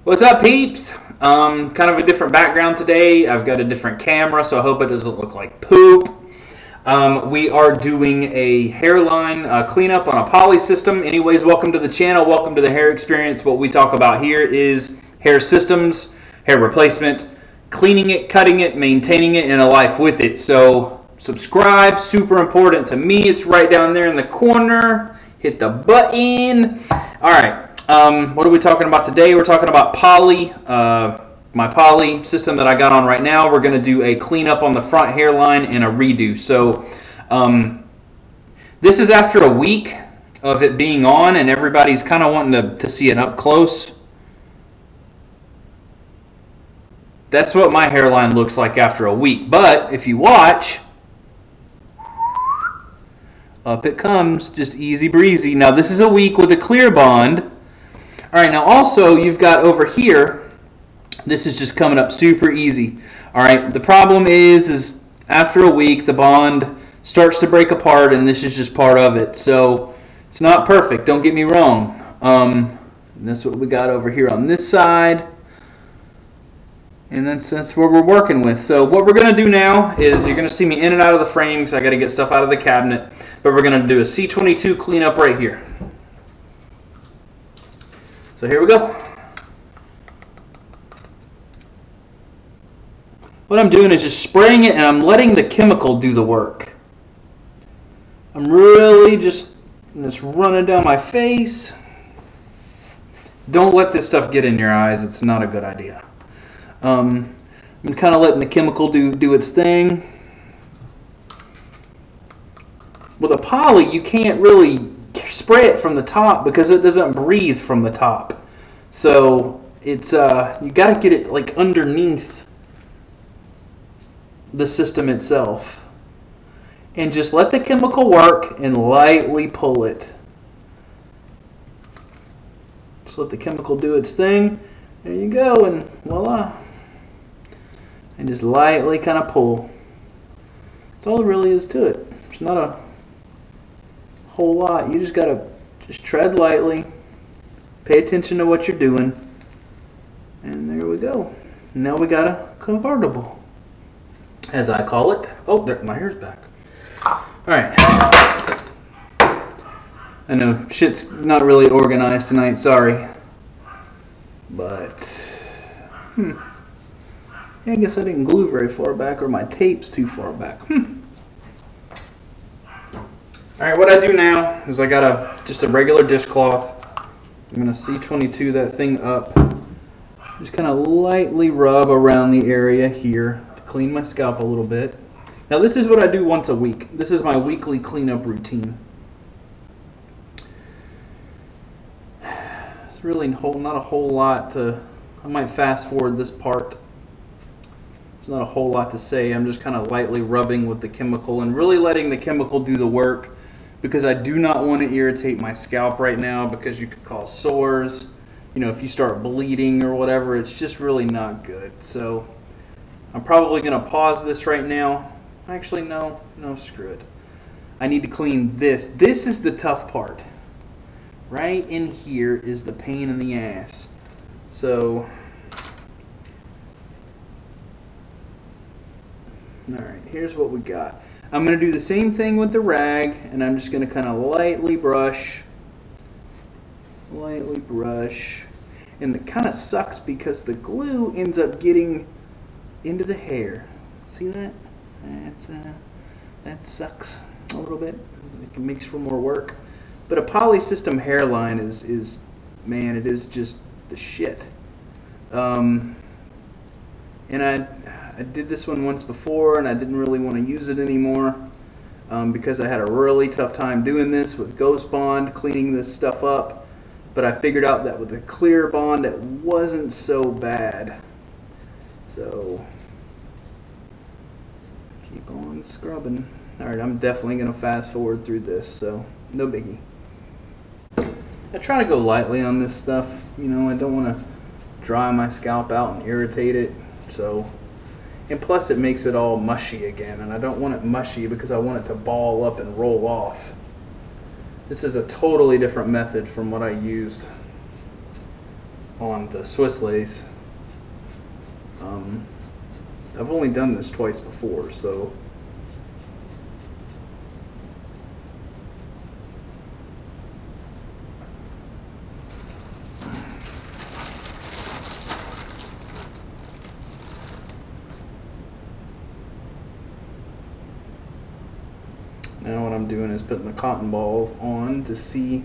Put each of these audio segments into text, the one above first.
What's up, peeps? Kind of a different background today. I've got a different camera, so I hope it doesn't look like poop. We are doing a hairline cleanup on a poly system. Anyways, welcome to the channel. Welcome to the hair experience. What we talk about here is hair systems, hair replacement, cleaning it, cutting it, maintaining it, and a life with it. So subscribe, super important to me. It's right down there in the corner. Hit the button. All right. What are we talking about today? We're talking about poly, my poly system that I got on right now. We're going to do a cleanup on the front hairline and a redo. So this is after a week of it being on, and everybody's kind of wanting to see it up close. That's what my hairline looks like after a week. But if you watch, up it comes, just easy breezy. Now this is a week with a clear bond. All right, now also you've got over here, this is just coming up super easy. All right, the problem is after a week the bond starts to break apart, and this is just part of it. So it's not perfect, don't get me wrong. That's what we got over here on this side. And that's what we're working with. So what we're going to do now is you're going to see me in and out of the frame because I got to get stuff out of the cabinet. But we're going to do a C22 cleanup right here. So here we go. What I'm doing is just spraying it, and I'm letting the chemical do the work. I'm really just running down my face. Don't let this stuff get in your eyes. It's not a good idea. I'm kind of letting the chemical do its thing. With a poly, you can't really spray it from the top because it doesn't breathe from the top. So it's you got to get it like underneath the system itself, and just let the chemical work and lightly pull it. Just let the chemical do its thing. There you go, and voila. And just lightly kind of pull. That's all there really is to it. It's not a whole lot. You just gotta just tread lightly, pay attention to what you're doing, and there we go. Now we got a convertible, as I call it. Oh, there, my hair's back. All right. I know shit's not really organized tonight. Sorry, but yeah, I guess I didn't glue very far back, or my tape's too far back. Alright, what I do now is I got just a regular dishcloth. I'm going to C22 that thing up. Just kind of lightly rub around the area here to clean my scalp a little bit. Now this is what I do once a week. This is my weekly cleanup routine. It's really not a whole lot to... I might fast forward this part. There's not a whole lot to say. I'm just kind of lightly rubbing with the chemical and really letting the chemical do the work, because I do not want to irritate my scalp right now, because you could cause sores. You know, if you start bleeding or whatever, it's just really not good. So I'm probably going to pause this right now. Actually, no, screw it. I need to clean this. This is the tough part. Right in here is the pain in the ass. So, alright, here's what we got. I'm going to do the same thing with the rag, and I'm just going to kind of lightly brush. And it kind of sucks because the glue ends up getting into the hair. See that? That sucks a little bit. It makes for more work. But a poly system hairline is man, it is just the shit. And I did this one once before, and I didn't really want to use it anymore because I had a really tough time doing this with Ghost Bond, cleaning this stuff up. But I figured out that with a clear bond, it wasn't so bad. So keep on scrubbing. All right, I'm definitely going to fast forward through this, so no biggie. I try to go lightly on this stuff. You know, I don't want to dry my scalp out and irritate it. So, and plus it makes it all mushy again, and I don't want it mushy because I want it to ball up and roll off. This is a totally different method from what I used. on the Swiss lace. I've only done this twice before, so now what I'm doing is putting the cotton balls on to see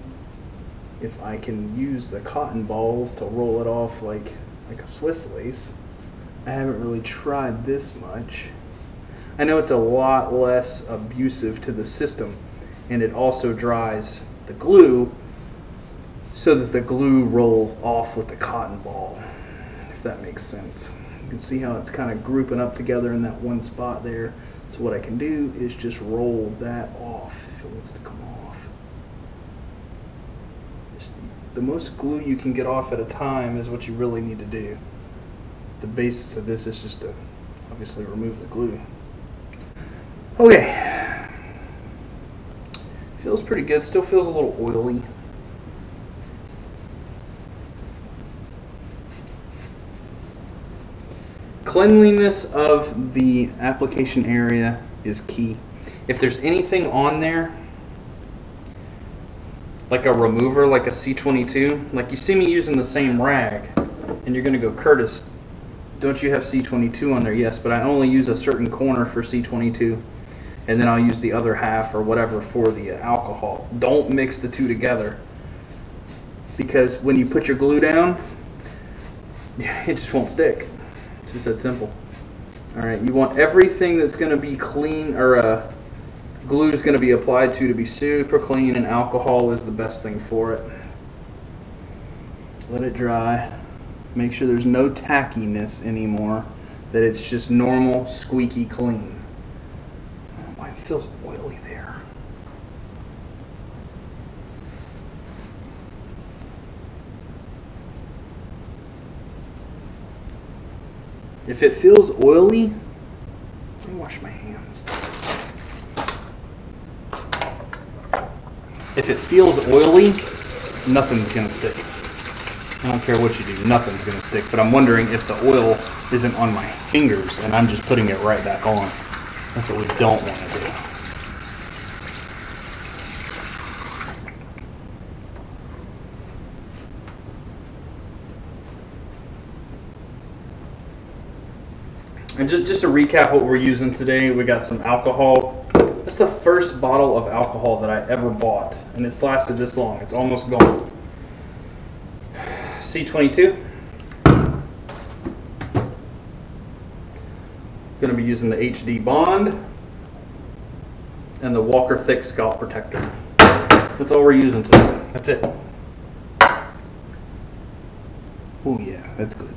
if I can use the cotton balls to roll it off like a Swiss lace. I haven't really tried this much. I know it's a lot less abusive to the system, and it also dries the glue so that the glue rolls off with the cotton ball, if that makes sense. You can see how it's kind of grouping up together in that one spot there. So what I can do is just roll that off if it wants to come off. The most glue you can get off at a time is what you really need to do. The basis of this is just to obviously remove the glue. Okay. Feels pretty good. Still feels a little oily. Cleanliness of the application area is key. If there's anything on there, like a remover, like a C22, like you see me using the same rag, and you're going to go, Curtis, don't you have C22 on there? Yes, but I only use a certain corner for C22, and then I'll use the other half or whatever for the alcohol. Don't mix the two together, because when you put your glue down, it just won't stick. It's just that simple. All right, you want everything that's going to be clean, or glue is going to be applied to be super clean, and alcohol is the best thing for it. Let it dry. Make sure there's no tackiness anymore, that it's just normal, squeaky clean. Oh, it feels oily there. If it feels oily, let me wash my hands. If it feels oily, nothing's going to stick. I don't care what you do, nothing's going to stick. But I'm wondering if the oil isn't on my fingers and I'm just putting it right back on. That's what we don't want to do. And just to recap what we're using today, we got some alcohol. That's the first bottle of alcohol that I ever bought, and it's lasted this long. It's almost gone. C22. Going to be using the HD Bond and the Walker Thick Scalp Protector. That's all we're using today. That's it. Oh yeah, that's good.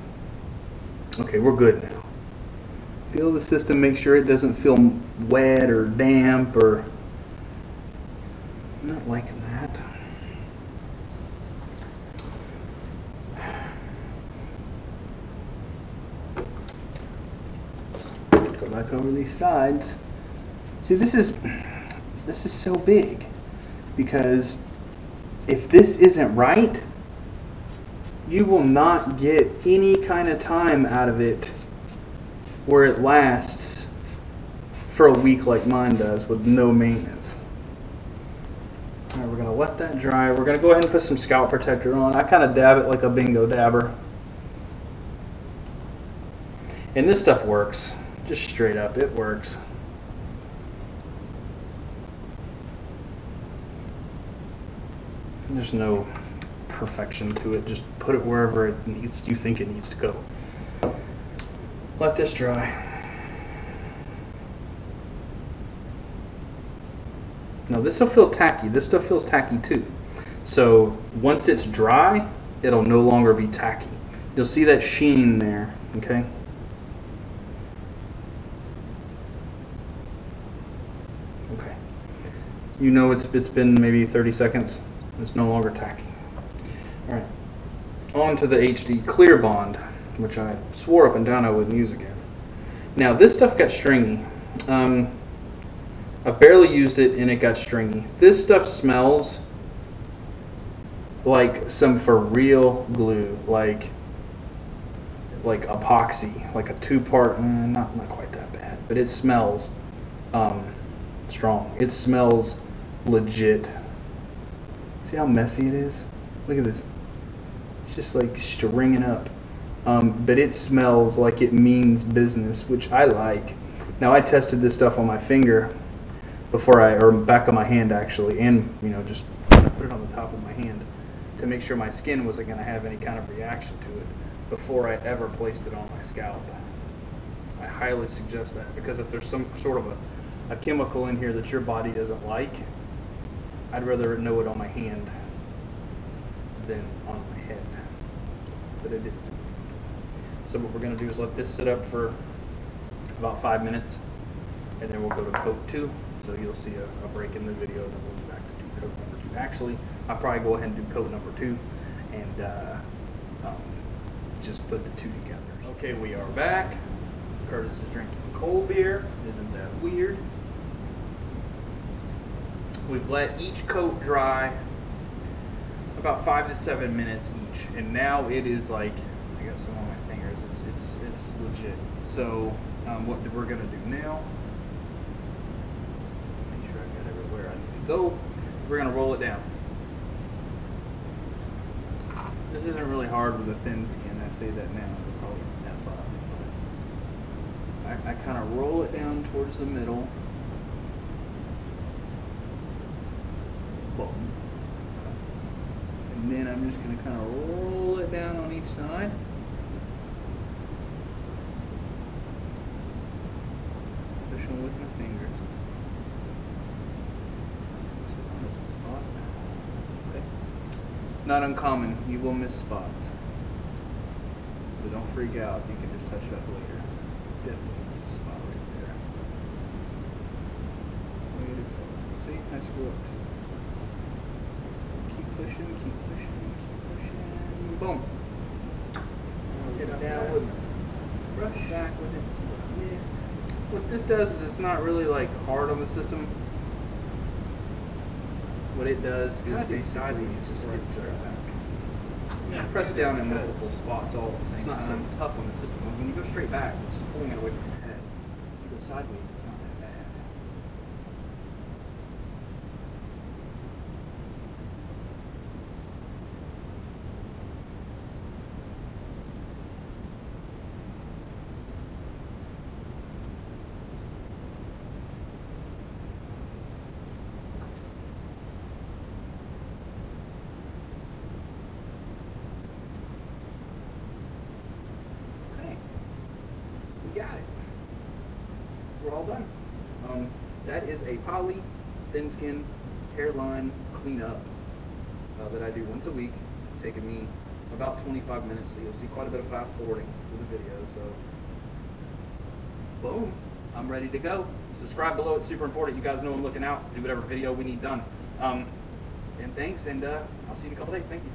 Okay, we're good now. Feel the system, make sure it doesn't feel wet or damp, or I'm not liking that. Go back over these sides. See, this is so big, because if this isn't right, you will not get any kind of time out of it where it lasts for a week like mine does with no maintenance. All right, we're going to let that dry. We're going to go ahead and put some scalp protector on. I kind of dab it like a bingo dabber. And this stuff works. Just straight up, it works. There's no perfection to it. Just put it wherever it needs, you think it needs to go. Let this dry. Now this will feel tacky. This stuff feels tacky too. So once it's dry, it'll no longer be tacky. You'll see that sheen there, okay? Okay. You know it's been maybe 30 seconds. It's no longer tacky. All right. On to the HD Clear Bond, which I swore up and down I wouldn't use again. Now this stuff got stringy. I've barely used it and it got stringy. This stuff smells like some for real glue, like epoxy, like a 2-part, not quite that bad, but it smells strong. It smells legit. See how messy it is? Look at this. It's just like stringing up. But it smells like it means business, which I like. Now I tested this stuff on my finger or back of my hand actually, and just put it on the top of my hand to make sure my skin wasn't going to have any kind of reaction to it before I ever placed it on my scalp. I highly suggest that, because if there's some sort of a chemical in here that your body doesn't like, I'd rather know it on my hand than on my head. But I didn't. So what we're going to do is let this sit up for about 5 minutes, and then we'll go to coat 2. So you'll see a break in the video, and then we'll be back to do coat number 2. Actually, I'll probably go ahead and do coat number 2 and just put the 2 together. Okay, we are back. Curtis is drinking cold beer. Isn't that weird? We've let each coat dry about 5 to 7 minutes each, and now it is like, I got some on my fingers. It's legit. So what we're gonna do now? Make sure I got everywhere I need to go. We're gonna roll it down. This isn't really hard with a thin skin. I say that now. It'll probably F up. I kind of roll it down towards the middle. Boom. And then I'm just going to kind of roll it down on each side. Pushing with my fingers. That's the spot. Okay. Not uncommon. You will miss spots. But don't freak out. You can just touch it up later. Definitely missed a spot right there. Way to go. See? Nice go up too. Keep pushing, keep pushing, keep pushing. Boom. Get it down with brush back with it. See what I missed. What this does is it's not really like hard on the system. What it does is basically just gets back. Yeah, press down in multiple spots all at the same time. It's not so tough on the system. When you go straight back, it's just pulling it away from your head. If you go sideways, it's not that bad. Got it. We're all done. That is a poly thin skin hairline cleanup that I do once a week. It's taken me about 25 minutes, so you'll see quite a bit of fast forwarding through the video. So, boom, I'm ready to go. Subscribe below, it's super important. You guys know I'm looking out. Do whatever video we need done. And thanks, and I'll see you in a couple days. Thank you.